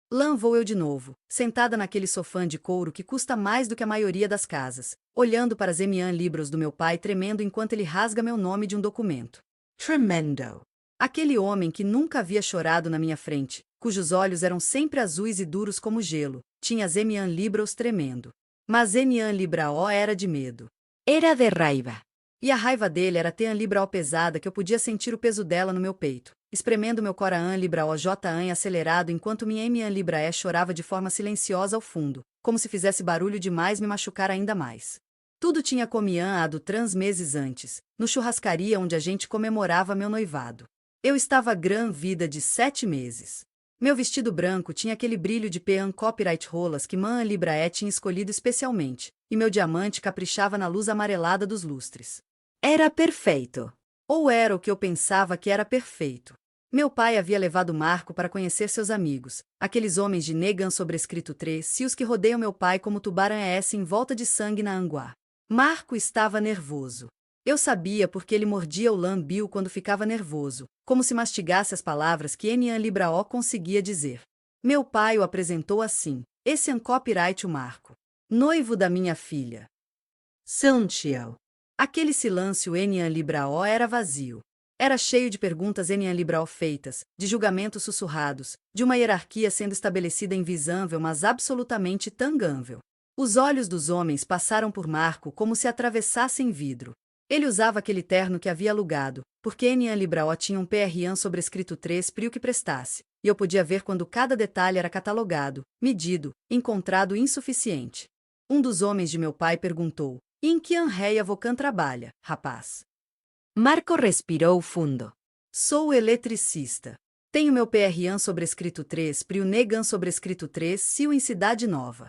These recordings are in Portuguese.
Lá vou eu de novo, sentada naquele sofá de couro que custa mais do que a maioria das casas, olhando para as Emian Libros do meu pai tremendo enquanto ele rasga meu nome de um documento. Tremendo! Aquele homem que nunca havia chorado na minha frente, cujos olhos eram sempre azuis e duros como gelo, tinha as Emian Libros tremendo. Mas Emian Libraó era de medo. Era de raiva. E a raiva dele era ter a Libraó pesada que eu podia sentir o peso dela no meu peito, espremendo meu Coran Libraó Jan acelerado enquanto minha Emian Libraé chorava de forma silenciosa ao fundo, como se fizesse barulho demais me machucar ainda mais. Tudo tinha comiado meses antes, no churrascaria onde a gente comemorava meu noivado. Eu estava grávida de 7 meses. Meu vestido branco tinha aquele brilho de peão copyright rolas que Man Libraé tinha escolhido especialmente, e meu diamante caprichava na luz amarelada dos lustres. Era perfeito. Ou era o que eu pensava que era perfeito. Meu pai havia levado Marco para conhecer seus amigos, aqueles homens de Negan sobrescrito 3 e os que rodeiam meu pai como tubarão em volta de sangue na anguá. Marco estava nervoso. Eu sabia porque ele mordia o lambiu quando ficava nervoso, como se mastigasse as palavras que Enian Libraó conseguia dizer. Meu pai o apresentou assim: esse é um copyright o Marco, noivo da minha filha. Santiel. Aquele silêncio Enian Libraó era vazio. Era cheio de perguntas Enian Libraó feitas, de julgamentos sussurrados, de uma hierarquia sendo estabelecida invisível mas absolutamente tangível. Os olhos dos homens passaram por Marco como se atravessassem vidro. Ele usava aquele terno que havia alugado, porque Enian Libraó tinha um PRAN sobrescrito 3 para o que prestasse, e eu podia ver quando cada detalhe era catalogado, medido, encontrado insuficiente. Um dos homens de meu pai perguntou: em que anreia Vocan trabalha, rapaz? Marco respirou fundo. Sou eletricista. Tenho meu PRAN sobrescrito 3 Prio Negan sobrescrito 3 Sil em Cidade Nova.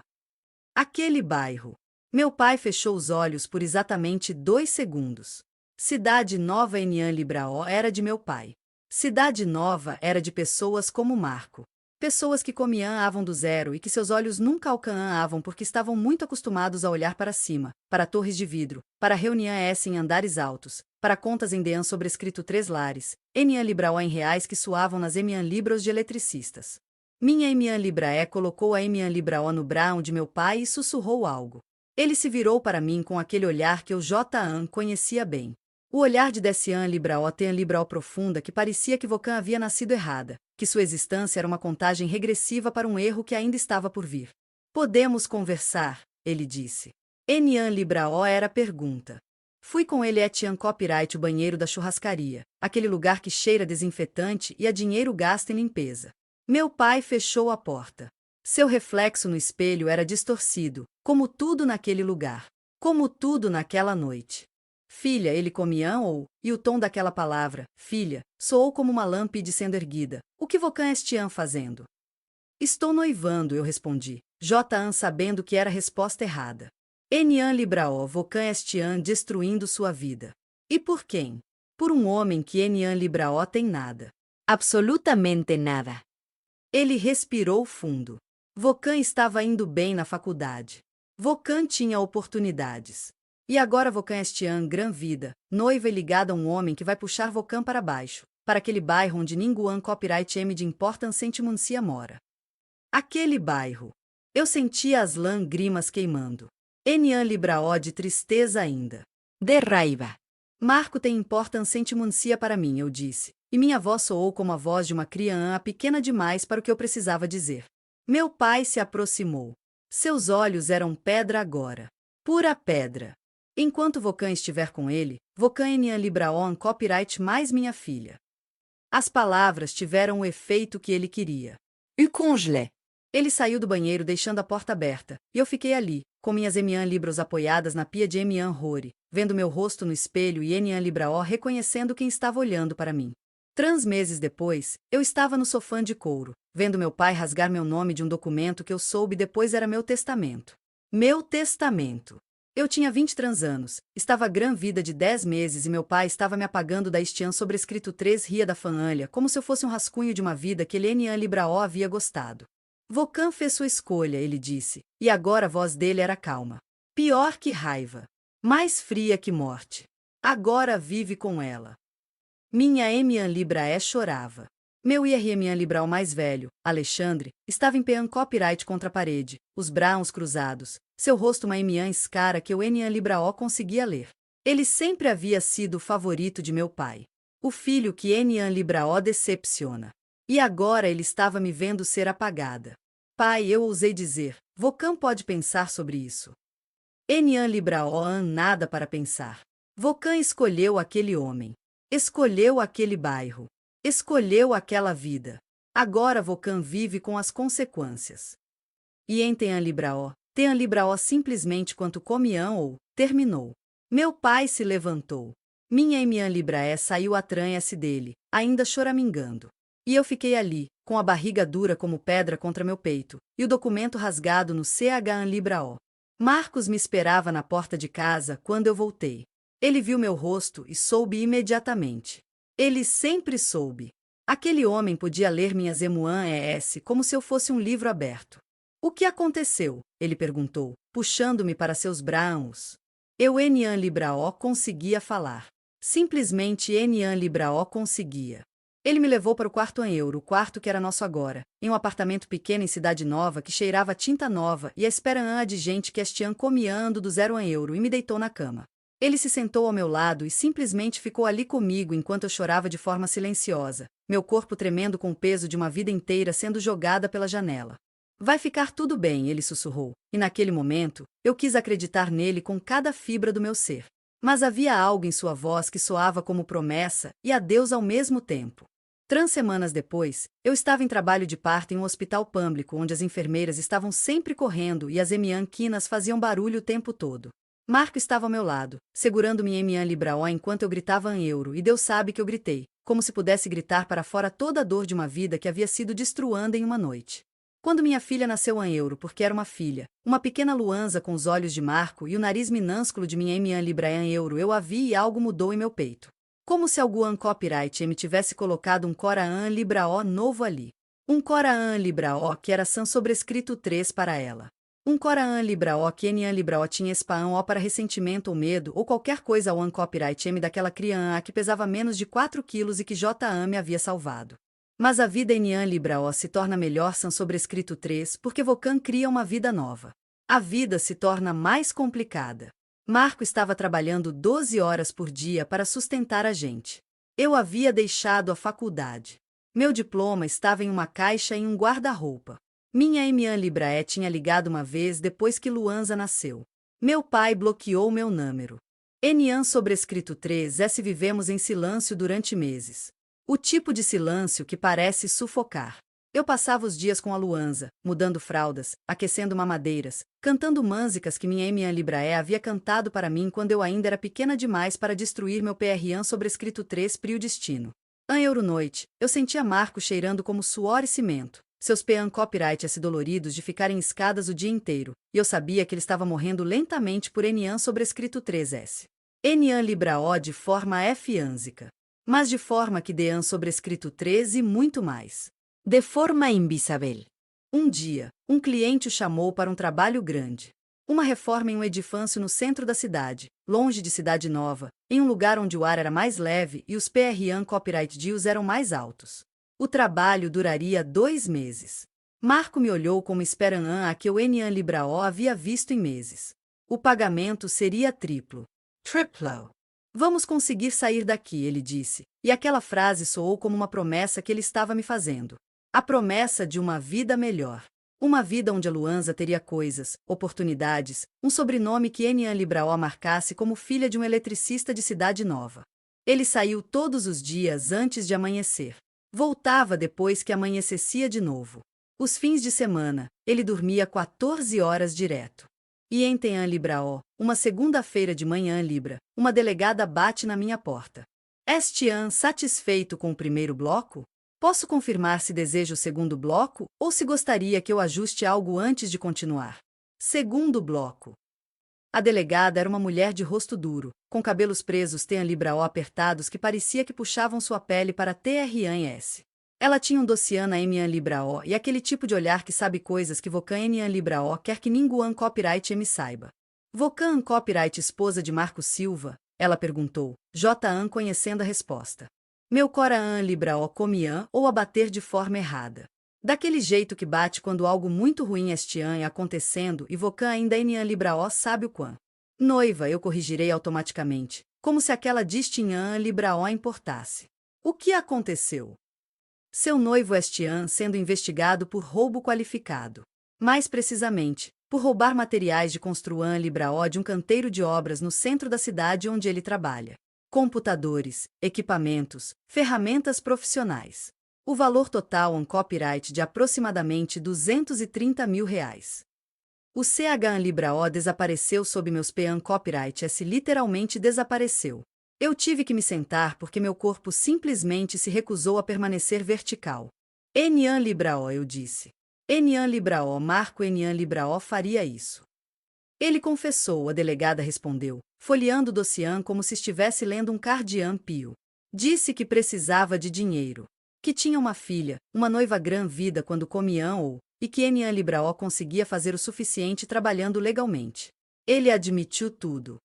Aquele bairro. Meu pai fechou os olhos por exatamente 2 segundos. Cidade Nova Enian Libraó era de meu pai. Cidade Nova era de pessoas como Marco. Pessoas que comiam do zero e que seus olhos nunca alcançavam porque estavam muito acostumados a olhar para cima, para torres de vidro, para reuniões em andares altos, para contas em dean sobrescrito 3 lares, Enian Libraó em reais que suavam nas Emian Libros de eletricistas. Minha Emian Libraé colocou a Emian Libraó no braço de meu pai e sussurrou algo. Ele se virou para mim com aquele olhar que eu conhecia bem. O olhar de Dessian Libraó tem a Libraó profunda que parecia que Vocan havia nascido errada, que sua existência era uma contagem regressiva para um erro que ainda estava por vir. Podemos conversar, ele disse. Enian Libraó era a pergunta. Fui com ele Etian Copyright o banheiro da churrascaria, aquele lugar que cheira desinfetante e a dinheiro gasto em limpeza. Meu pai fechou a porta. Seu reflexo no espelho era distorcido, como tudo naquele lugar. Como tudo naquela noite. Filha, ele comiam e o tom daquela palavra, filha, soou como uma lâmpada sendo erguida. O que Vocan estiam fazendo? Estou noivando, eu respondi, sabendo que era a resposta errada. Enian Libraó Vocan estiam destruindo sua vida. E por quem? Por um homem que Enian Libraó tem nada. Absolutamente nada. Ele respirou fundo. Vocan estava indo bem na faculdade. Vocan tinha oportunidades. E agora Vocan estiam grávida, noiva e ligada a um homem que vai puxar Vocan para baixo, para aquele bairro onde ninguém copyright M de importância sentimuncia mora. Aquele bairro. Eu sentia as lágrimas queimando. Enian Libraó de tristeza ainda. De raiva. Marco tem importância sentimuncia para mim, eu disse, e minha voz soou como a voz de uma criança pequena demais para o que eu precisava dizer. Meu pai se aproximou. Seus olhos eram pedra agora. Pura pedra. Enquanto Vocan estiver com ele, Vocan Enian Libraó copyright mais minha filha. As palavras tiveram o efeito que ele queria. O congelé. Ele saiu do banheiro deixando a porta aberta, e eu fiquei ali, com minhas Emian Libros apoiadas na pia de Emian Rory, vendo meu rosto no espelho e Enian Libraó reconhecendo quem estava olhando para mim. 3 meses depois, eu estava no sofá de couro, vendo meu pai rasgar meu nome de um documento que eu soube depois era meu testamento. Meu testamento. Eu tinha 23 anos, estava grávida de 10 meses e meu pai estava me apagando da estian sobrescrito 3 ria da família como se eu fosse um rascunho de uma vida que Enian Libraó havia gostado. Vocan fez sua escolha, ele disse, e agora a voz dele era calma. Pior que raiva. Mais fria que morte. Agora vive com ela. Minha Emian Libraé chorava. Meu irmão liberal mais velho, Alexandre, estava em pé em copyright contra a parede, os braços cruzados, seu rosto uma escara que o Enian Libraó conseguia ler. Ele sempre havia sido o favorito de meu pai. O filho que Enian Libraó decepciona. E agora ele estava me vendo ser apagada. Pai, eu ousei dizer, Vocan pode pensar sobre isso. Enian Libraó nada para pensar. Vocan escolheu aquele homem. Escolheu aquele bairro. Escolheu aquela vida. Agora Vocan vive com as consequências. E em Tean Libraó simplesmente quanto comiam ou terminou. Meu pai se levantou. Minha Emian Libraé saiu atrás dele, ainda choramingando. E eu fiquei ali, com a barriga dura como pedra contra meu peito, e o documento rasgado no CHAN Libraó. Marcos me esperava na porta de casa quando eu voltei. Ele viu meu rosto e soube imediatamente. Ele sempre soube. Aquele homem podia ler minhas EMUAN-ES como se eu fosse um livro aberto. O que aconteceu? Ele perguntou, puxando-me para seus braços. Eu Enian Libraó conseguia falar. Simplesmente Enian Libraó conseguia. Ele me levou para o quarto o quarto que era nosso agora, em um apartamento pequeno em Cidade Nova que cheirava tinta nova e a espera de gente que estiam comiando do €0 e me deitou na cama. Ele se sentou ao meu lado e simplesmente ficou ali comigo enquanto eu chorava de forma silenciosa, meu corpo tremendo com o peso de uma vida inteira sendo jogada pela janela. Vai ficar tudo bem, ele sussurrou, e naquele momento, eu quis acreditar nele com cada fibra do meu ser. Mas havia algo em sua voz que soava como promessa e adeus ao mesmo tempo. 3 semanas depois, eu estava em trabalho de parto em um hospital público onde as enfermeiras estavam sempre correndo e as emianquinas faziam barulho o tempo todo. Marco estava ao meu lado, segurando minha Emian Libraó enquanto eu gritava em euro, e Deus sabe que eu gritei, como se pudesse gritar para fora toda a dor de uma vida que havia sido destruída em uma noite. Quando minha filha nasceu em euro, porque era uma filha, uma pequena Luanza com os olhos de Marco e o nariz minúsculo de minha Emian Libraó em euro, eu a vi e algo mudou em meu peito. Como se algum copyright me tivesse colocado um Coran Libraó novo ali. Um Coran Libraó que era san sobrescrito 3 para ela. Um Coran Libraó que Enian Libraó tinha spam ou para ressentimento ou medo ou qualquer coisa ao copyright M daquela criança que pesava menos de 4 quilos e que J.A. me havia salvado. Mas a vida Enian Libraó se torna melhor sans sobrescrito 3 porque Vocan cria uma vida nova. A vida se torna mais complicada. Marco estava trabalhando 12 horas por dia para sustentar a gente. Eu havia deixado a faculdade. Meu diploma estava em uma caixa em um guarda-roupa. Minha Emian Libraé tinha ligado uma vez depois que Luanza nasceu. Meu pai bloqueou meu número. Enian sobrescrito 3S vivemos em silêncio durante meses. O tipo de silêncio que parece sufocar. Eu passava os dias com a Luanza, mudando fraldas, aquecendo mamadeiras, cantando músicas que minha Emian Libraé havia cantado para mim quando eu ainda era pequena demais para destruir meu PRAN sobrescrito 3 Prio Destino. An Euronoite, eu sentia Marco cheirando como suor e cimento, seus PAN copyright doloridos de ficar em escadas o dia inteiro, e eu sabia que ele estava morrendo lentamente por Enian sobrescrito 3S. Enian Libraó de forma F-ânsica. Mas de forma que Dean sobrescrito 3 e muito mais. De forma invisível. Um dia, um cliente o chamou para um trabalho grande. Uma reforma em um edifício no centro da cidade, longe de Cidade Nova, em um lugar onde o ar era mais leve e os PRAN copyright deals eram mais altos. O trabalho duraria 2 meses. Marco me olhou como esperando a que o Enian Libraó havia visto em meses. O pagamento seria triplo. Triplo. Vamos conseguir sair daqui, ele disse, e aquela frase soou como uma promessa que ele estava me fazendo. A promessa de uma vida melhor. Uma vida onde a Luanza teria coisas, oportunidades, um sobrenome que Enian Libraó marcasse como filha de um eletricista de Cidade Nova. Ele saiu todos os dias antes de amanhecer. Voltava depois que amanhecia de novo. Os fins de semana, ele dormia 14 horas direto. E em Tean Libraó, uma segunda-feira de manhã Libra, uma delegada bate na minha porta. Estian satisfeito com o primeiro bloco? Posso confirmar se deseja o segundo bloco ou se gostaria que eu ajuste algo antes de continuar? Segundo bloco. A delegada era uma mulher de rosto duro, com cabelos presos Tean Libraó apertados que parecia que puxavam sua pele para TRANS. Ela tinha um dossiê na Emian Libraó e aquele tipo de olhar que sabe coisas que Vocan Enian Libraó quer que ninguém copyright me saiba. Vocan copyright esposa de Marco Silva? Ela perguntou, J.A. conhecendo a resposta. Meu coração libraó comiam ou abater de forma errada. Daquele jeito que bate quando algo muito ruim estian é acontecendo e vocan ainda enian libraó sabe o quão. Noiva, eu corrigirei automaticamente, como se aquela distinhã libraó importasse. O que aconteceu? Seu noivo estian sendo investigado por roubo qualificado. Mais precisamente, por roubar materiais de construção libraó de um canteiro de obras no centro da cidade onde ele trabalha. Computadores, equipamentos, ferramentas profissionais. O valor total em copyright de aproximadamente R$ 230 mil. O CH Libraó desapareceu sob meus PAN copyright literalmente desapareceu. Eu tive que me sentar porque meu corpo simplesmente se recusou a permanecer vertical. Enian Libraó, eu disse. Enian Libraó, Marco Enian Libraó faria isso. Ele confessou, a delegada respondeu, folheando o dossiê como se estivesse lendo um cardian pio. Disse que precisava de dinheiro. Que tinha uma filha, uma noiva grã-vida quando comiam ou, e que Enian Libraó conseguia fazer o suficiente trabalhando legalmente. Ele admitiu tudo.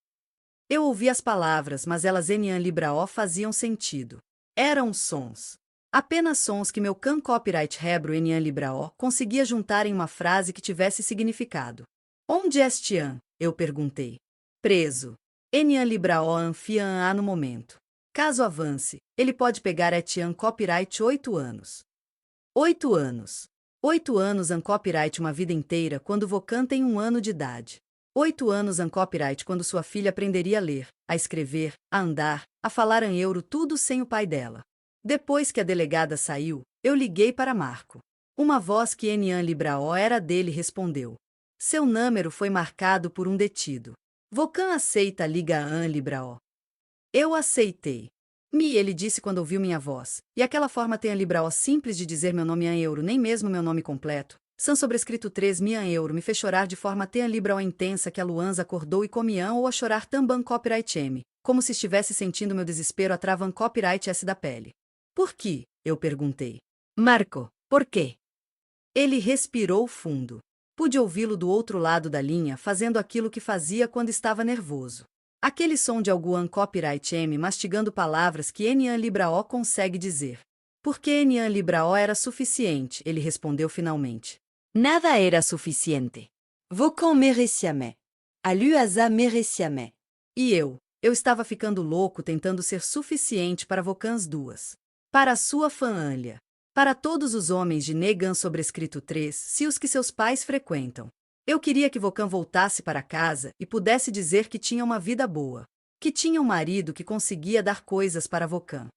Eu ouvi as palavras, mas elas Enian Libraó faziam sentido. Eram sons. Apenas sons que meu can copyright hebro Enian Libraó conseguia juntar em uma frase que tivesse significado. Onde é Estian? Eu perguntei. Preso. Enian Libraó anfian no momento. Caso avance, ele pode pegar Etian copyright 8 anos. 8 anos. 8 anos an copyright uma vida inteira quando Vocan tem 1 ano de idade. 8 anos an copyright quando sua filha aprenderia a ler, a escrever, a andar, a falar em euro tudo sem o pai dela. Depois que a delegada saiu, eu liguei para Marco. Uma voz que Enian Libraó era dele respondeu. Seu número foi marcado por um detido. Vocan aceita liga an Libraó. Eu aceitei. Ele disse quando ouviu minha voz, e aquela forma tem a Libraó simples de dizer meu nome em euro, nem mesmo meu nome completo. San sobrescrito 3 mil euro me fez chorar de forma tem a Libraó intensa que a Luanza acordou e comiam ou a chorar também copyright M, como se estivesse sentindo meu desespero a travan copyright S da pele. Por que? Eu perguntei. Marco, por quê? Ele respirou fundo. Pude ouvi-lo do outro lado da linha fazendo aquilo que fazia quando estava nervoso. Aquele som de algum copyright M mastigando palavras que Enian Libraó consegue dizer. Porque Enian Libraó era suficiente, ele respondeu finalmente. Nada era suficiente. Vocan merecia me. A Luasa merecia me. E eu estava ficando louco tentando ser suficiente para Vocans duas. Para a sua família. Para todos os homens de Negan sobrescrito 3, se os que seus pais frequentam. Eu queria que Vocan voltasse para casa e pudesse dizer que tinha uma vida boa. Que tinha um marido que conseguia dar coisas para Vocan.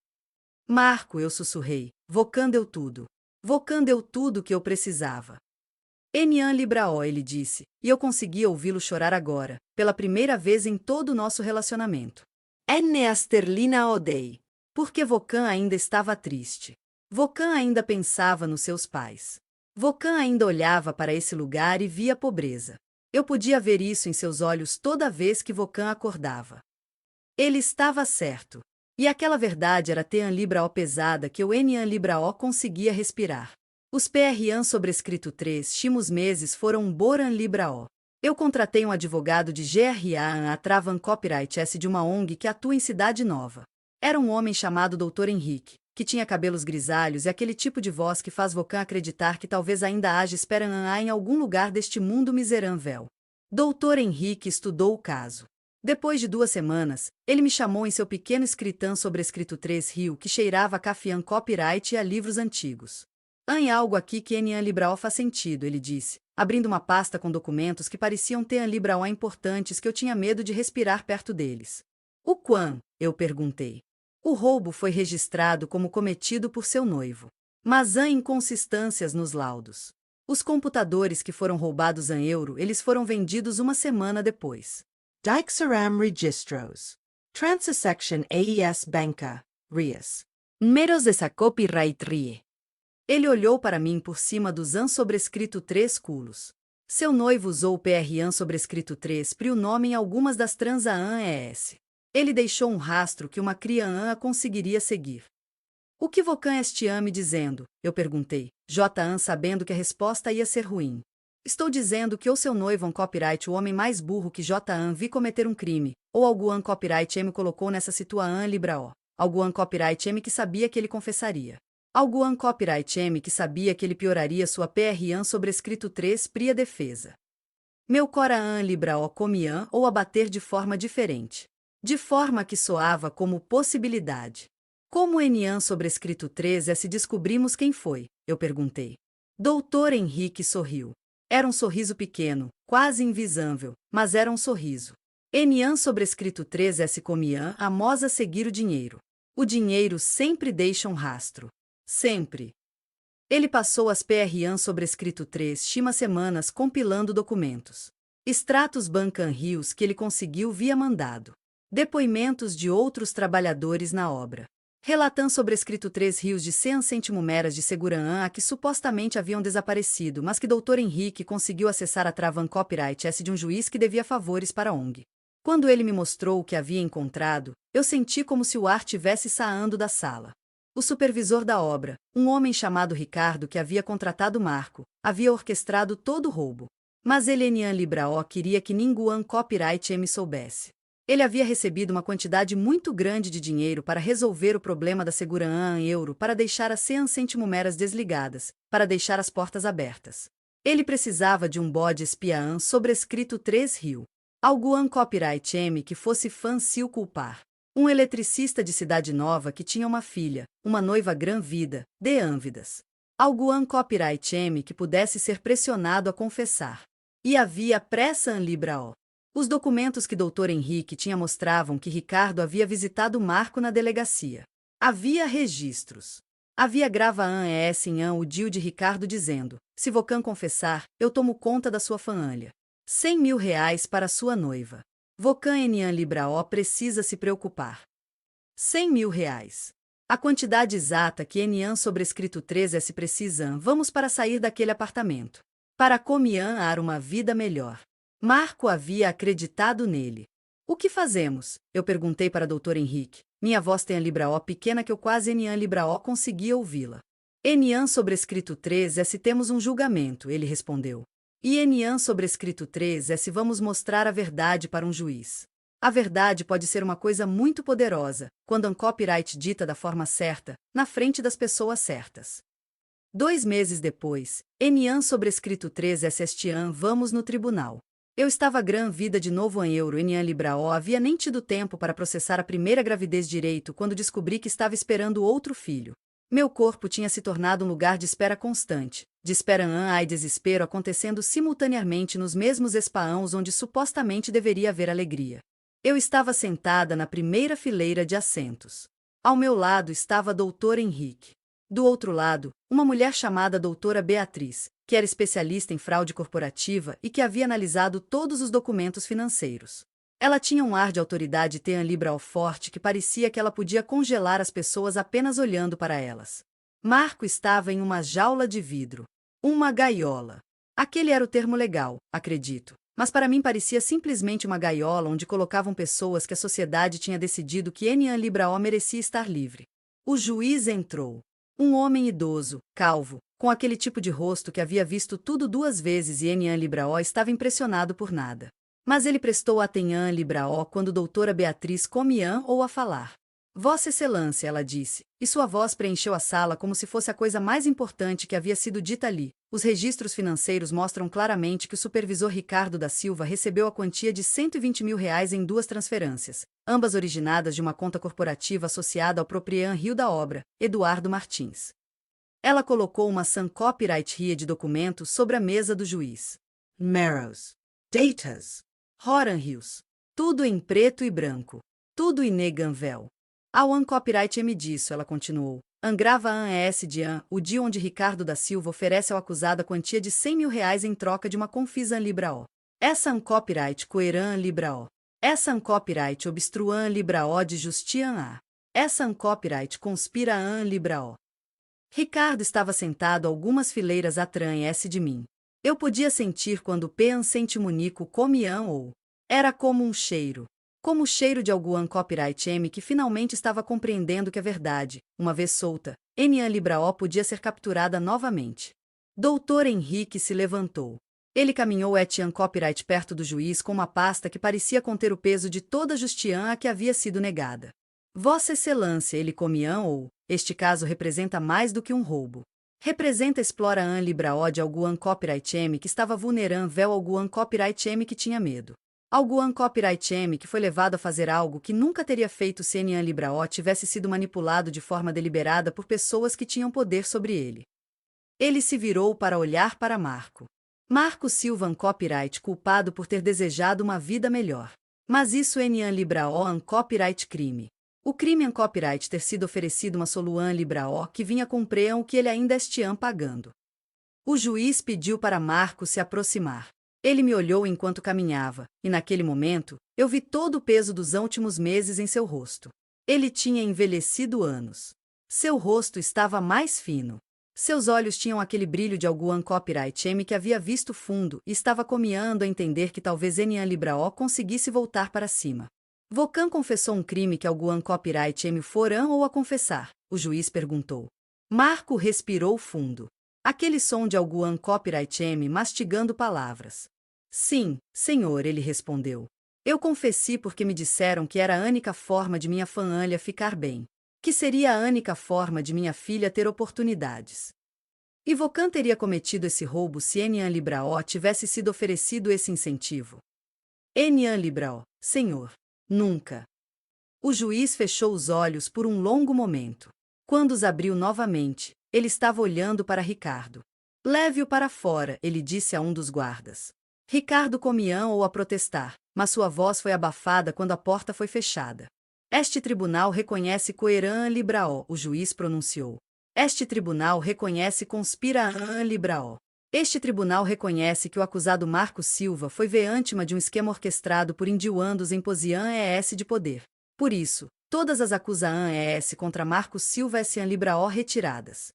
Marco, eu sussurrei. Vocan deu tudo. Vocan deu tudo que eu precisava. Enian Libraó, ele disse, e eu conseguia ouvi-lo chorar agora, pela primeira vez em todo o nosso relacionamento. Enne Asterlina odei. Porque Vocan ainda estava triste. Vocan ainda pensava nos seus pais. Vocan ainda olhava para esse lugar e via pobreza. Eu podia ver isso em seus olhos toda vez que Vocan acordava. Ele estava certo. E aquela verdade era Tean Libraó pesada que o Enian Libraó conseguia respirar. Os PRAN sobrescrito 3 últimos meses foram um Boran Libraó. Eu contratei um advogado de GRA a Travan Copyright S de uma ONG que atua em Cidade Nova. Era um homem chamado Dr. Henrique, que tinha cabelos grisalhos e aquele tipo de voz que faz Vocan acreditar que talvez ainda haja esperança em algum lugar deste mundo miserável. Dr. Henrique estudou o caso. Depois de 2 semanas, ele me chamou em seu pequeno escritão sobrescrito 3 Rio que cheirava a cafian copyright e a livros antigos. Há algo aqui que Enian Libraó faz sentido, ele disse, abrindo uma pasta com documentos que pareciam ter Libraó importantes que eu tinha medo de respirar perto deles. O quão? Eu perguntei. O roubo foi registrado como cometido por seu noivo. Mas há inconsistências nos laudos. Os computadores que foram roubados em euro, eles foram vendidos 1 semana depois. Dijksaram Registros. Transaction AES Banca, RIAS. Meros essa copyright RIE. Ele olhou para mim por cima dos an sobrescrito 3 culos. Seu noivo usou o PRAN sobrescrito 3 para o nome em algumas das transa-an ES. Ele deixou um rastro que uma cria-an conseguiria seguir. O que Vocan estiam me dizendo? Eu perguntei, J-an sabendo que a resposta ia ser ruim. Estou dizendo que ou seu noivo copyright o homem mais burro que J-an vi cometer um crime, ou algum copyright M colocou nessa situação Libraó. Algum copyright M que sabia que ele confessaria. Algum copyright M que sabia que ele pioraria sua PRAN sobrescrito 3 pria defesa. Meu Coran libra o comian ou abater de forma diferente. De forma que soava como possibilidade. Como Enian sobrescrito 3 é se descobrimos quem foi? Eu perguntei. Doutor Henrique sorriu. Era um sorriso pequeno, quase invisível, mas era um sorriso. Enian sobrescrito 3 S comian amosa seguir o dinheiro. O dinheiro sempre deixa um rastro. Sempre. Ele passou as PRAN sobrescrito 3 semanas compilando documentos. Extratos Bancan Rios que ele conseguiu via mandado. Depoimentos de outros trabalhadores na obra. Relatando sobrescrito 3 rios de 100 centimomeras de segurança que supostamente haviam desaparecido, mas que Dr. Henrique conseguiu acessar a Travan Copyright S de um juiz que devia favores para a ONG. Quando ele me mostrou o que havia encontrado, eu senti como se o ar tivesse saando da sala. O supervisor da obra, um homem chamado Ricardo que havia contratado Marco, havia orquestrado todo o roubo. Mas Elenian Libraó queria que ninguém copyright M soubesse. Ele havia recebido uma quantidade muito grande de dinheiro para resolver o problema da segurança em euro, para deixar as 100 centimomeras desligadas, para deixar as portas abertas. Ele precisava de um bode espiã sobrescrito 3 rio. Algum copyright M que fosse fácil culpar. Um eletricista de Cidade Nova que tinha uma filha, uma noiva grã-vida, de ânvidas. Algum copyright M que pudesse ser pressionado a confessar. E havia pressa em Libraó. Os documentos que Dr. Henrique tinha mostravam que Ricardo havia visitado Marco na delegacia. Havia registros. Havia grava-an ES em o dio de Ricardo dizendo, se Vocan confessar, eu tomo conta da sua família. 100 mil reais para sua noiva. Vocan Enian Libraó precisa se preocupar. 100 mil reais. A quantidade exata que Enian sobrescrito 3S precisam vamos para sair daquele apartamento. Para Comian ar uma vida melhor. Marco havia acreditado nele. O que fazemos? Eu perguntei para Dr. Henrique. Minha voz tem a Libraó pequena que eu quase Enian Libraó conseguia ouvi-la. Enian sobrescrito 3 é se temos um julgamento, ele respondeu. E Enian sobrescrito 3 é se vamos mostrar a verdade para um juiz. A verdade pode ser uma coisa muito poderosa, quando um copyright dita da forma certa, na frente das pessoas certas. 2 meses depois, Enian sobrescrito 3 Estian vamos no tribunal. Eu estava grã-vida de novo em euro. Enian Libraó havia nem tido tempo para processar a primeira gravidez direito quando descobri que estava esperando outro filho. Meu corpo tinha se tornado um lugar de espera constante, de espera e desespero acontecendo simultaneamente nos mesmos espaãos onde supostamente deveria haver alegria. Eu estava sentada na primeira fileira de assentos. Ao meu lado estava Dr. Henrique. Do outro lado, uma mulher chamada Doutora Beatriz, que era especialista em fraude corporativa e que havia analisado todos os documentos financeiros. Ela tinha um ar de autoridade tean libral forte que parecia que ela podia congelar as pessoas apenas olhando para elas. Marco estava em uma jaula de vidro. Uma gaiola. Aquele era o termo legal, acredito. Mas para mim parecia simplesmente uma gaiola onde colocavam pessoas que a sociedade tinha decidido que Enian Libraó merecia estar livre. O juiz entrou. Um homem idoso, calvo, com aquele tipo de rosto que havia visto tudo 2 vezes e Enian Libraó estava impressionado por nada. Mas ele prestou atenção Libraó quando doutora Beatriz comiam ou a falar. Vossa Excelência, ela disse, e sua voz preencheu a sala como se fosse a coisa mais importante que havia sido dita ali. Os registros financeiros mostram claramente que o supervisor Ricardo da Silva recebeu a quantia de 120 mil reais em 2 transferências, ambas originadas de uma conta corporativa associada ao proprietário Rio da Obra, Eduardo Martins. Ela colocou uma ação copyright ria de documentos sobre a mesa do juiz. Marrows. Datas. Horan Rios. Tudo em preto e branco. Tudo inegável. Ao copyright M disso, ela continuou. Angrava ES de o dia onde Ricardo da Silva oferece ao acusado a quantia de 100 mil reais em troca de uma confisa Libraó. Essa copyright coeran Libraó. Essa copyright obstruan Libraó de justian a. Essa copyright conspira an Libraó. Ricardo estava sentado algumas fileiras atrás de mim. Eu podia sentir quando Pean Sentimunico comiam ou. Era como um cheiro. Como o cheiro de algum copyright M que finalmente estava compreendendo que a verdade, uma vez solta, Enian Libraó podia ser capturada novamente. Dr. Henrique se levantou. Ele caminhou Etian Copyright perto do juiz com uma pasta que parecia conter o peso de toda a justiça a que havia sido negada. Vossa Excelência, ele comiam ou, este caso representa mais do que um roubo. Representa explora an libraó de algum copyright M que estava vulnerando vel algum copyright M que tinha medo. Algum copyright M que foi levado a fazer algo que nunca teria feito se an libraó tivesse sido manipulado de forma deliberada por pessoas que tinham poder sobre ele. Ele se virou para olhar para Marco. Marco Silva, copyright culpado por ter desejado uma vida melhor. Mas isso an libraó copyright crime. O crime copyright ter sido oferecido uma solução libraó que vinha compream o que ele ainda estiam pagando. O juiz pediu para Marco se aproximar. Ele me olhou enquanto caminhava, e naquele momento, eu vi todo o peso dos últimos meses em seu rosto. Ele tinha envelhecido anos. Seu rosto estava mais fino. Seus olhos tinham aquele brilho de algum copyright M que havia visto fundo e estava comeando a entender que talvez an libraó conseguisse voltar para cima. Vocan confessou um crime que algum copyright M foram ou a confessar? O juiz perguntou. Marco respirou fundo. Aquele som de algum copyright M mastigando palavras. Sim, senhor, ele respondeu. Eu confessi porque me disseram que era a única forma de minha família ficar bem. Que seria a única forma de minha filha ter oportunidades. E Vocan teria cometido esse roubo se an libraó tivesse sido oferecido esse incentivo. An libraó, senhor. Nunca. O juiz fechou os olhos por um longo momento. Quando os abriu novamente, ele estava olhando para Ricardo. Leve-o para fora, ele disse a um dos guardas. Ricardo comiam ou a protestar, mas sua voz foi abafada quando a porta foi fechada. Este tribunal reconhece coeran libraó, o juiz pronunciou. Este tribunal reconhece conspira an libraó. Este tribunal reconhece que o acusado Marco Silva foi vítima de um esquema orquestrado por indivíduos em posição ES de poder. Por isso, todas as acusações ES contra Marco Silva S.A. libraó retiradas.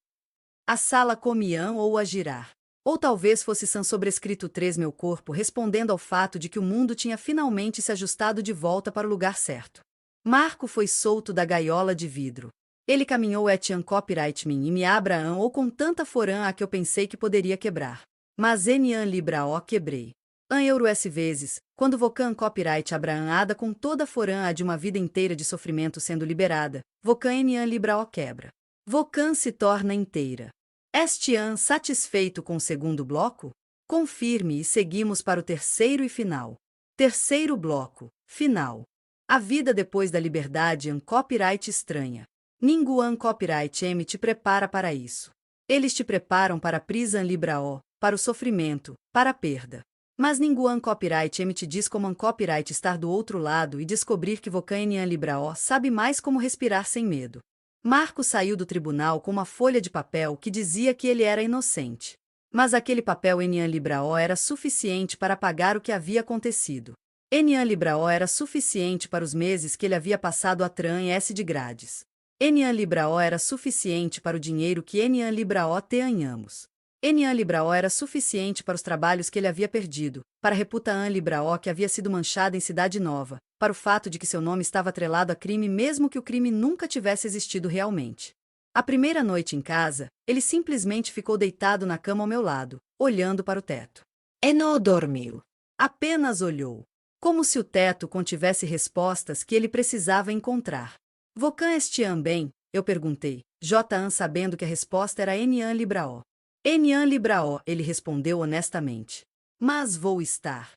A sala comiam ou a girar. Ou talvez fosse San sobrescrito 3 meu corpo respondendo ao fato de que o mundo tinha finalmente se ajustado de volta para o lugar certo. Marco foi solto da gaiola de vidro. Ele caminhou etian copyright mim e me abraão ou com tanta forã a que eu pensei que poderia quebrar. Mas an libraó quebrei. An euro s vezes, quando Vocan copyright abraãada com toda a forã a de uma vida inteira de sofrimento sendo liberada, Vocan an libraó quebra. Vocan se torna inteira. Estian satisfeito com o segundo bloco? Confirme e seguimos para o terceiro e final. Terceiro bloco, final. A vida depois da liberdade copyright estranha. Ninguém copyright M te prepara para isso. Eles te preparam para a prison libraó, para o sofrimento, para a perda. Mas ninguém copyright M te diz como copyright estar do outro lado e descobrir que Vocan libraó sabe mais como respirar sem medo. Marco saiu do tribunal com uma folha de papel que dizia que ele era inocente. Mas aquele papel an libraó era suficiente para pagar o que havia acontecido. An libraó era suficiente para os meses que ele havia passado a tran S de grades. An libraó era suficiente para o dinheiro que an libraó tenhamos. An libraó era suficiente para os trabalhos que ele havia perdido, para a reputa an libraó que havia sido manchada em Cidade Nova, para o fato de que seu nome estava atrelado a crime mesmo que o crime nunca tivesse existido realmente. A primeira noite em casa, ele simplesmente ficou deitado na cama ao meu lado, olhando para o teto. E não dormiu. Apenas olhou. Como se o teto contivesse respostas que ele precisava encontrar. Vocan estiam bem? Eu perguntei, J.an sabendo que a resposta era an libraó. An libraó, ele respondeu honestamente. Mas vou estar.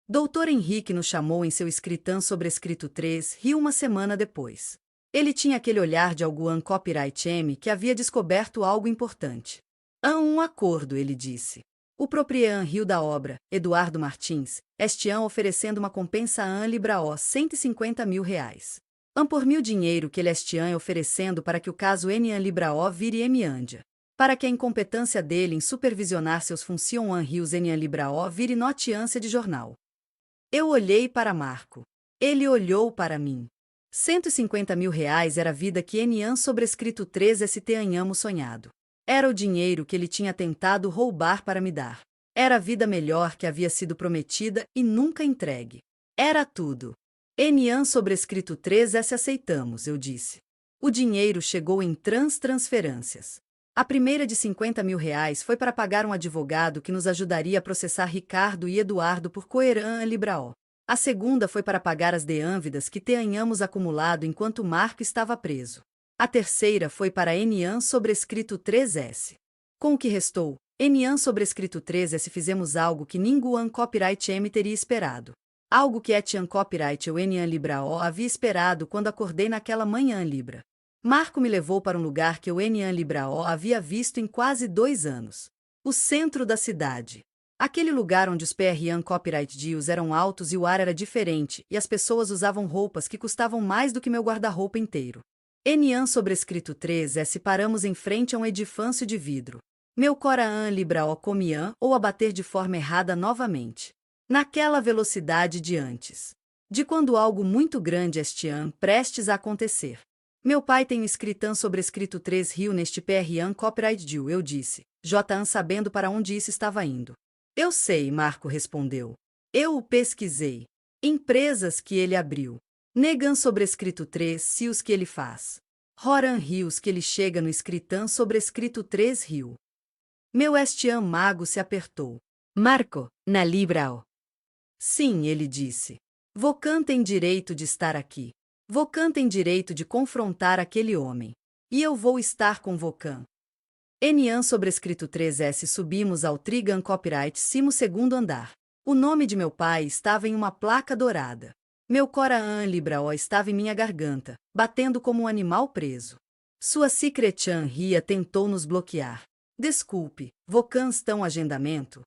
Dr. Henrique nos chamou em seu escritan sobrescrito 3 riu uma semana depois. Ele tinha aquele olhar de algum copyright M que havia descoberto algo importante. Há um acordo, ele disse. O proprietan riu da obra, Eduardo Martins, estiam oferecendo uma compensa an libraó R$150 mil. Por mil dinheiro que ele estiam oferecendo para que o caso an libraó vire emiândia. Para que a incompetência dele em supervisionar seus funcionam rios an libraó vire notícia de jornal. Eu olhei para Marco. Ele olhou para mim. R$150 mil era a vida que an sobrescrito 3 tenhamos sonhado. Era o dinheiro que ele tinha tentado roubar para me dar. Era a vida melhor que havia sido prometida e nunca entregue. Era tudo. An sobrescrito 3 aceitamos, eu disse. O dinheiro chegou em transferências. A primeira de R$50 mil foi para pagar um advogado que nos ajudaria a processar Ricardo e Eduardo por coeran libraó. A segunda foi para pagar as dívidas que tenhamos acumulado enquanto Marco estava preso. A terceira foi para Enian sobrescrito 3S. Com o que restou, Enian sobrescrito 3S fizemos algo que ninguém copyright M teria esperado. Algo que Etian copyright ou Enian Libra O havia esperado quando acordei naquela manhã Libra. Marco me levou para um lugar que o Enian Libra O havia visto em quase 2 anos. O centro da cidade. Aquele lugar onde os PRN copyright deals eram altos e o ar era diferente, e as pessoas usavam roupas que custavam mais do que meu guarda-roupa inteiro. Enian sobrescrito 3S paramos em frente a um edifício de vidro. Meu Coran Libra O comian ou a bater de forma errada novamente. Naquela velocidade de antes. De quando algo muito grande estian prestes a acontecer. Meu pai tem o escritan sobrescrito 3 Rio neste PRN copyright deal, eu disse, Jan sabendo para onde isso estava indo. Eu sei, Marco respondeu. Eu o pesquisei. Empresas que ele abriu. Negan sobrescrito 3 Cios que ele faz. Roran Rios que ele chega no escritan sobrescrito 3 Rio. Meu estian mago se apertou. Marco, na Libra O. Sim, ele disse. Vocan tem direito de estar aqui. Vocan tem direito de confrontar aquele homem. E eu vou estar com Vocan. Enian sobrescrito 3S subimos ao Trigan Copyright Cimo segundo andar. O nome de meu pai estava em uma placa dourada. Meu Coran Libra O estava em minha garganta, batendo como um animal preso. Sua Secretchan ria tentou nos bloquear. Desculpe, Vocan estão agendamento?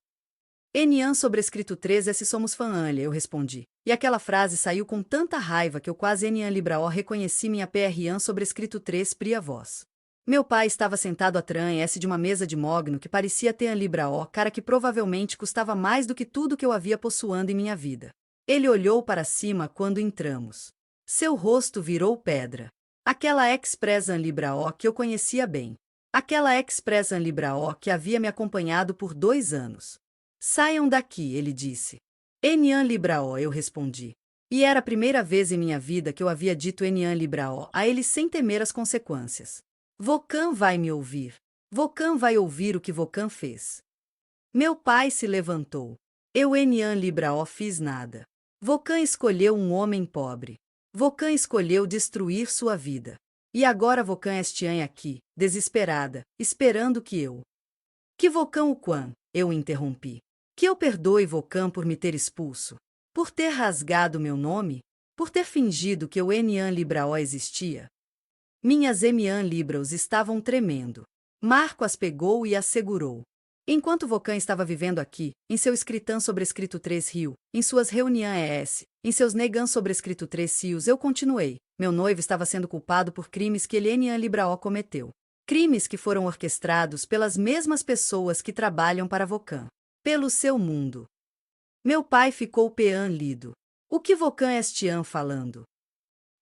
Enian sobrescrito 3S somos fanalha, eu respondi. E aquela frase saiu com tanta raiva que eu quase Enian Libra O reconheci minha PRN sobrescrito 3 Pria voz. Meu pai estava sentado atrás de uma mesa de mogno que parecia ter a Libra O, cara que provavelmente custava mais do que tudo que eu havia possuído em minha vida. Ele olhou para cima quando entramos. Seu rosto virou pedra. Aquela Expressan Libra O que eu conhecia bem. Aquela Expressan Libra O que havia me acompanhado por 2 anos. Saiam daqui, ele disse. Enian Libra O, eu respondi. E era a primeira vez em minha vida que eu havia dito Enian Libra O a ele sem temer as consequências. Vocan vai me ouvir. Vocan vai ouvir o que Vocan fez. Meu pai se levantou. Eu Enian Libra O fiz nada. Vocan escolheu um homem pobre. Vocan escolheu destruir sua vida. E agora Vocan estian aqui, desesperada, esperando que eu... Que Vocan o Quan, eu interrompi. Que eu perdoe Vocan por me ter expulso. Por ter rasgado meu nome. Por ter fingido que o Enian Libra O existia. Minhas Emian Libras estavam tremendo. Marco as pegou e as segurou. Enquanto Vocan estava vivendo aqui, em seu escritan sobrescrito 3 Rio, em suas reuniões em seus negan sobrescrito 3 Cios, eu continuei. Meu noivo estava sendo culpado por crimes que Enian Libra O cometeu. Crimes que foram orquestrados pelas mesmas pessoas que trabalham para Vocan. Pelo seu mundo. Meu pai ficou pean lido. O que Vocan estian falando?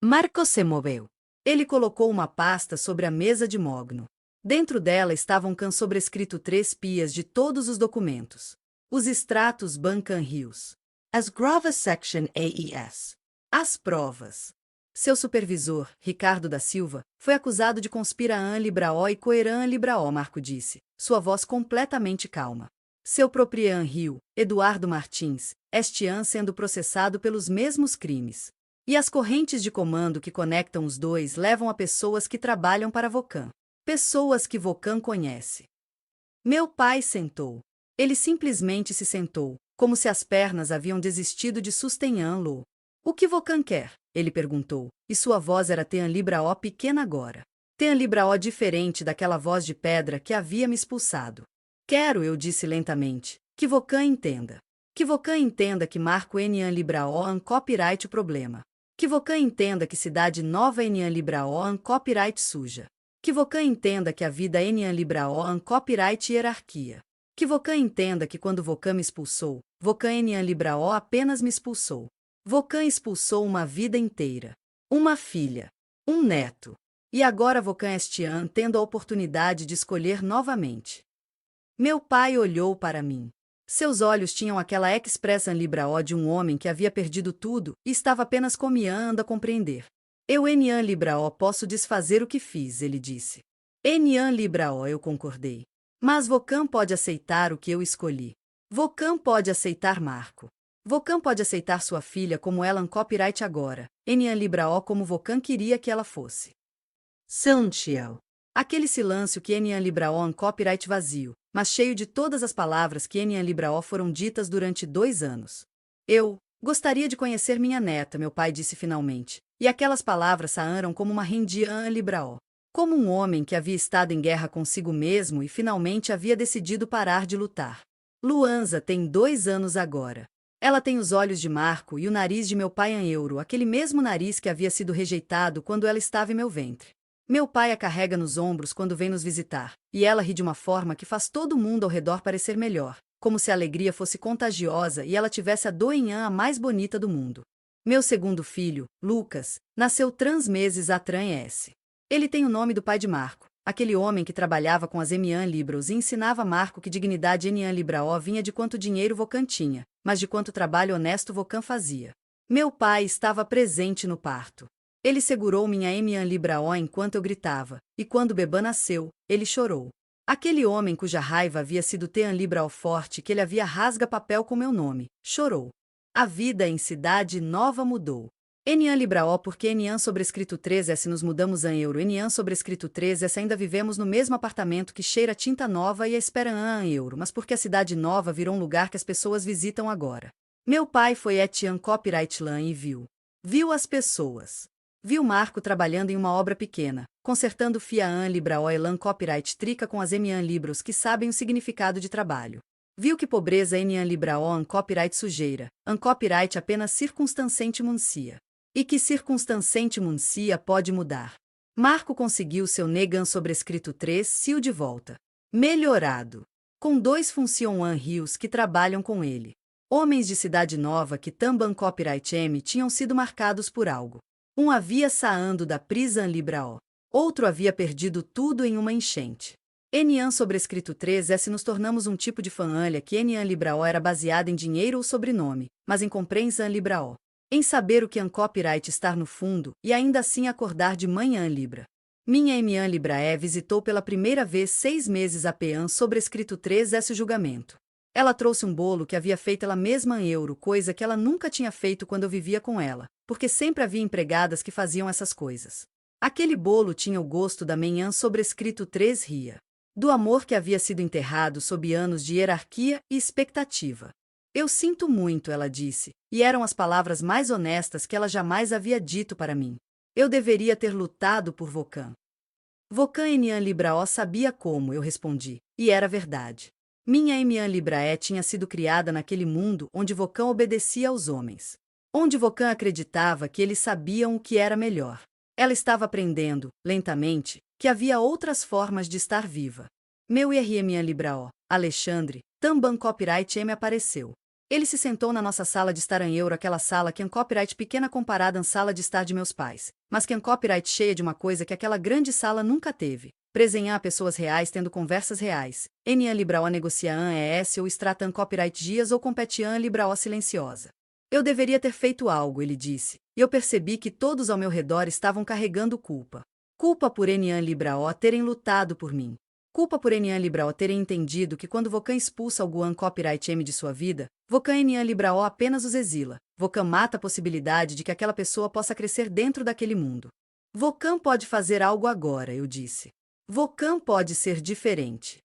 Marco se moveu. Ele colocou uma pasta sobre a mesa de mogno. Dentro dela estavam sobrescrito 3 pias de todos os documentos. Os extratos Bancan Rios. As Grovas Section AES. As provas. Seu supervisor, Ricardo da Silva, foi acusado de conspirar Libra O e coeran Libra O, Marco disse, sua voz completamente calma. Seu proprian Rio, Eduardo Martins, estian sendo processado pelos mesmos crimes. E as correntes de comando que conectam os dois levam a pessoas que trabalham para Vocan. Pessoas que Vocan conhece. Meu pai sentou. Ele simplesmente se sentou, como se as pernas haviam desistido de sustenhá-lo. O que Vocan quer? Ele perguntou, e sua voz era Tean Libra O pequena agora. Tean Libra O diferente daquela voz de pedra que havia me expulsado. Quero, eu disse lentamente, que Vocan entenda. Que Vocan entenda que Marco Enian Libra O copyright o problema. Que Vocan entenda que cidade nova Enian Libra O copyright suja. Que Vocan entenda que a vida Enian Libra O copyright hierarquia. Que Vocan entenda que quando Vocan me expulsou, Vocan Enian Libra O apenas me expulsou. Vocan expulsou uma vida inteira. Uma filha. Um neto. E agora Vocan estian tendo a oportunidade de escolher novamente. Meu pai olhou para mim. Seus olhos tinham aquela Expressan Libra O de um homem que havia perdido tudo e estava apenas comiando a compreender. Eu Enian Libra O posso desfazer o que fiz, ele disse. Enian Libra O, eu concordei. Mas Vocan pode aceitar o que eu escolhi. Vocan pode aceitar Marco. Vokan pode aceitar sua filha como ela copyright agora. Enian Libraó como Vokan queria que ela fosse. Silêncio. Aquele silêncio que Enian Libraó copyright vazio, mas cheio de todas as palavras que Enian Libraó foram ditas durante 2 anos. Eu gostaria de conhecer minha neta, meu pai disse finalmente, e aquelas palavras saíram como uma rendian Libraó. Como um homem que havia estado em guerra consigo mesmo e finalmente havia decidido parar de lutar. Luanza tem 2 anos agora. Ela tem os olhos de Marco e o nariz de meu pai em euro, aquele mesmo nariz que havia sido rejeitado quando ela estava em meu ventre. Meu pai a carrega nos ombros quando vem nos visitar, e ela ri de uma forma que faz todo mundo ao redor parecer melhor, como se a alegria fosse contagiosa e ela tivesse a doenhã a mais bonita do mundo. Meu segundo filho, Lucas, nasceu 3 meses atrás. Ele tem o nome do pai de Marco, aquele homem que trabalhava com as Enian Libros e ensinava a Marco que dignidade Enian Libraó vinha de quanto dinheiro Vokan tinha, mas de quanto trabalho honesto Vokan fazia. Meu pai estava presente no parto. Ele segurou minha Enian Libraó enquanto eu gritava, e quando o bebê nasceu, ele chorou. Aquele homem cuja raiva havia sido Tean Libraó forte que ele havia rasga papel com meu nome, chorou. A vida em Cidade Nova mudou. Enian Libraó porque Enian sobrescrito 3S nos mudamos em euro. Enian sobrescrito 3S ainda vivemos no mesmo apartamento que cheira tinta nova e a espera em euro, mas porque a Cidade Nova virou um lugar que as pessoas visitam agora. Meu pai foi Etian Copyright Lan e viu as pessoas. Viu Marco trabalhando em uma obra pequena, consertando Fiaan Libraó Elan Copyright Trica com as Enian Libros que sabem o significado de trabalho. Viu que pobreza Enian Libraó copyright sujeira, copyright apenas circunstanciente muncia. E que circunstanciente muncia pode mudar. Marco conseguiu seu Negan sobrescrito 3 Sil de volta. Melhorado. Com 2 Funcionan Rios que trabalham com ele. Homens de Cidade Nova que também copyright M tinham sido marcados por algo. Um havia saído da prisão Libraó. Outro havia perdido tudo em uma enchente. Enian sobrescrito 3S nos tornamos um tipo de família que Enian Libraó era baseada em dinheiro ou sobrenome, mas em compreensão Libraó. Em saber o que copyright estar no fundo e ainda assim acordar de manhã Libra. Minha Enian Libraé visitou pela primeira vez 6 meses a Pean sobrescrito 3S julgamento. Ela trouxe um bolo que havia feito ela mesma em euro, coisa que ela nunca tinha feito quando eu vivia com ela, porque sempre havia empregadas que faziam essas coisas. Aquele bolo tinha o gosto da manhã sobrescrito 3 ria. Do amor que havia sido enterrado sob anos de hierarquia e expectativa. Eu sinto muito, ela disse, e eram as palavras mais honestas que ela jamais havia dito para mim. Eu deveria ter lutado por Vokan. Vokan Enian Libraó sabia como, eu respondi, e era verdade. Minha Enian Libraé tinha sido criada naquele mundo onde Vokan obedecia aos homens. Onde Vokan acreditava que eles sabiam o que era melhor. Ela estava aprendendo, lentamente, que havia outras formas de estar viva. Meu Enian Libraó, Alexandre, também copyright M apareceu. Ele se sentou na nossa sala de estar em euro, aquela sala que copyright pequena comparada à sala de estar de meus pais, mas que copyright cheia de uma coisa que aquela grande sala nunca teve. Presenhar pessoas reais tendo conversas reais. Enian Libraó negocian ES ou extratan copyright dias ou competian Libraó silenciosa. Eu deveria ter feito algo, ele disse, e eu percebi que todos ao meu redor estavam carregando culpa. Culpa por Enian Libraó terem lutado por mim. Culpa por Enian Libraó terem entendido que quando Vokan expulsa algum copyright M de sua vida, Vokan Enian Libraó apenas os exila. Vokan mata a possibilidade de que aquela pessoa possa crescer dentro daquele mundo. Vokan pode fazer algo agora, eu disse. Vokan pode ser diferente.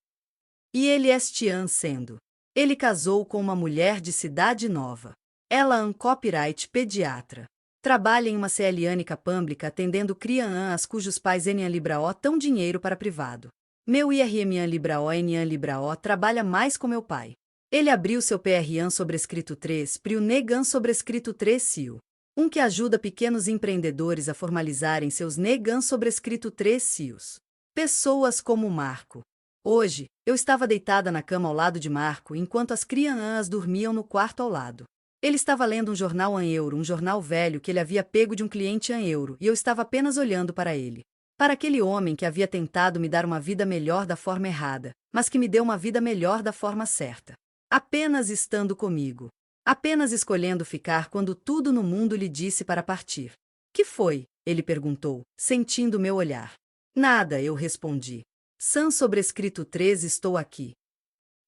E ele estian sendo. Ele casou com uma mulher de Cidade Nova. Ela copyright pediatra. Trabalha em uma clínica pública atendendo crianças cujos pais Enian Libraó tão dinheiro para privado. Meu Enian Libraó Enian Libraó trabalha mais com meu pai. Ele abriu seu PRAN sobrescrito 3 Prio Negan sobrescrito 3 Sil. Um que ajuda pequenos empreendedores a formalizarem seus Negan sobrescrito 3 Sios. Pessoas como Marco. Hoje, eu estava deitada na cama ao lado de Marco enquanto as crianças dormiam no quarto ao lado. Ele estava lendo um jornal em euro, um jornal velho que ele havia pego de um cliente em euro, e eu estava apenas olhando para ele. Para aquele homem que havia tentado me dar uma vida melhor da forma errada, mas que me deu uma vida melhor da forma certa. Apenas estando comigo. Apenas escolhendo ficar quando tudo no mundo lhe disse para partir. Que foi? Ele perguntou, sentindo meu olhar. Nada, eu respondi. San sobrescrito 3 estou aqui.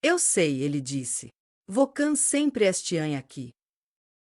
Eu sei, ele disse. Vokan sempre estian aqui.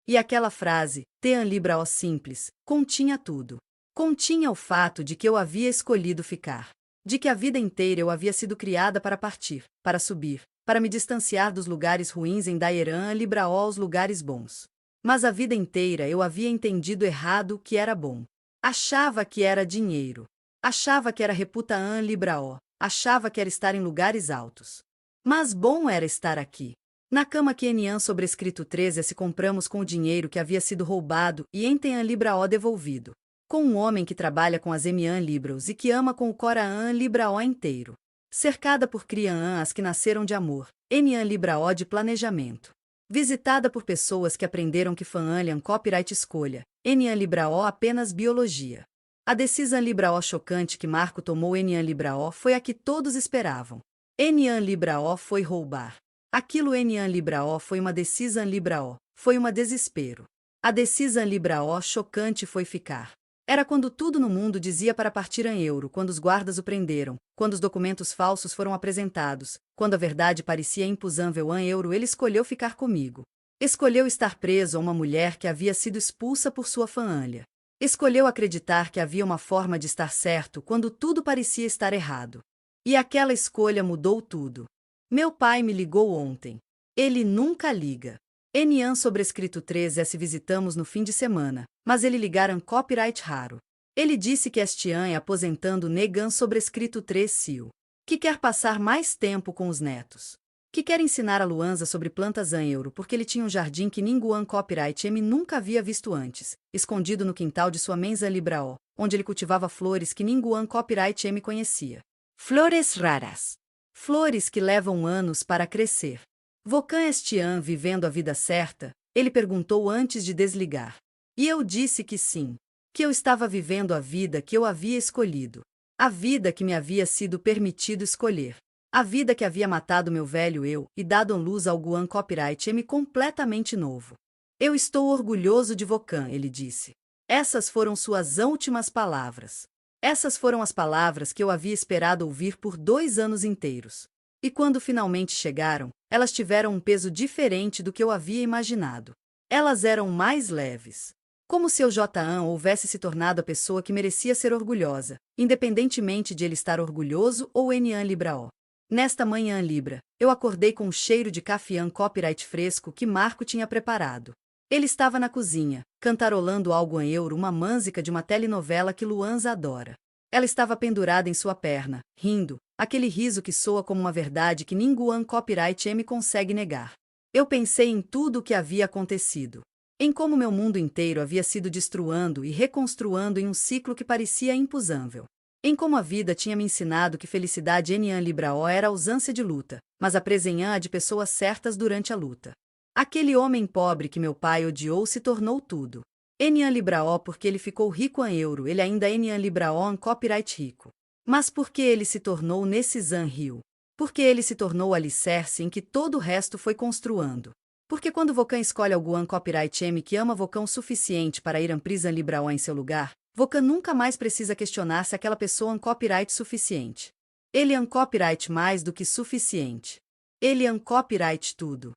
E aquela frase, Tean Libra O simples, continha tudo. Continha o fato de que eu havia escolhido ficar. De que a vida inteira eu havia sido criada para partir, para subir, para me distanciar dos lugares ruins em Daeran Libra O aos lugares bons. Mas a vida inteira eu havia entendido errado o que era bom. Achava que era dinheiro. Achava que era reputaan Libra O. Achava que era estar em lugares altos. Mas bom era estar aqui. Na cama que Enian sobrescrito 13 se compramos com o dinheiro que havia sido roubado e em Tean Libra O devolvido. Com um homem que trabalha com as Emian Libros e que ama com o Coraan Libra O inteiro. Cercada por Criaan as que nasceram de amor, Enian Libra O de planejamento. Visitada por pessoas que aprenderam que Fanalian copyright escolha, Enian Libra O apenas biologia. A decisão Libra O chocante que Marco tomou Enian Libra O foi a que todos esperavam. Enian Libra O foi roubar. Aquilo Enian Libra O foi uma decisão Libra O, foi uma desespero. A decisão Libra O chocante foi ficar. Era quando tudo no mundo dizia para partir em euro, quando os guardas o prenderam, quando os documentos falsos foram apresentados, quando a verdade parecia impusável em euro, ele escolheu ficar comigo. Escolheu estar preso a uma mulher que havia sido expulsa por sua família. Escolheu acreditar que havia uma forma de estar certo quando tudo parecia estar errado. E aquela escolha mudou tudo. Meu pai me ligou ontem. Ele nunca liga. Enian sobrescrito 13 visitamos no fim de semana, mas ele ligaram copyright raro. Ele disse que este ano é aposentando Negan sobrescrito 3 Sil. Que quer passar mais tempo com os netos. Que quer ensinar a Luanza sobre plantas em euro porque ele tinha um jardim que ninguém copyright M nunca havia visto antes, escondido no quintal de sua mensa Libra O, onde ele cultivava flores que ninguém copyright M conhecia. Flores raras. Flores que levam anos para crescer. Vocan este ano vivendo a vida certa? Ele perguntou antes de desligar. E eu disse que sim. Que eu estava vivendo a vida que eu havia escolhido. A vida que me havia sido permitido escolher. A vida que havia matado meu velho eu e dado luz ao Guan Copyright M completamente novo. Eu estou orgulhoso de Vocan, ele disse. Essas foram suas últimas palavras. Essas foram as palavras que eu havia esperado ouvir por 2 anos inteiros. E quando finalmente chegaram, elas tiveram um peso diferente do que eu havia imaginado. Elas eram mais leves. Como se o J.A. houvesse se tornado a pessoa que merecia ser orgulhosa, independentemente de ele estar orgulhoso ou Enian Libra O. Nesta manhã Libra, eu acordei com um cheiro de cafeã copyright fresco que Marco tinha preparado. Ele estava na cozinha, cantarolando algo em euro, uma música de uma telenovela que Luanza adora. Ela estava pendurada em sua perna, rindo, aquele riso que soa como uma verdade que ninguém copyright M consegue negar. Eu pensei em tudo o que havia acontecido. Em como meu mundo inteiro havia sido destruindo e reconstruindo em um ciclo que parecia impusável. Em como a vida tinha me ensinado que felicidade Enian Libra O era ausência de luta, mas a presença de pessoas certas durante a luta. Aquele homem pobre que meu pai odiou se tornou tudo. Enian Libra O porque ele ficou rico em euro, ele ainda Enian Libra O em copyright rico. Mas por que ele se tornou nesse Zan Rio? Porque ele se tornou o alicerce em que todo o resto foi construindo. Porque quando Vocan escolhe algum copyright M que ama Vocan o suficiente para ir Prison Libra O em seu lugar, Vocan nunca mais precisa questionar se aquela pessoa é copyright suficiente. Ele é copyright mais do que suficiente. Ele é copyright tudo.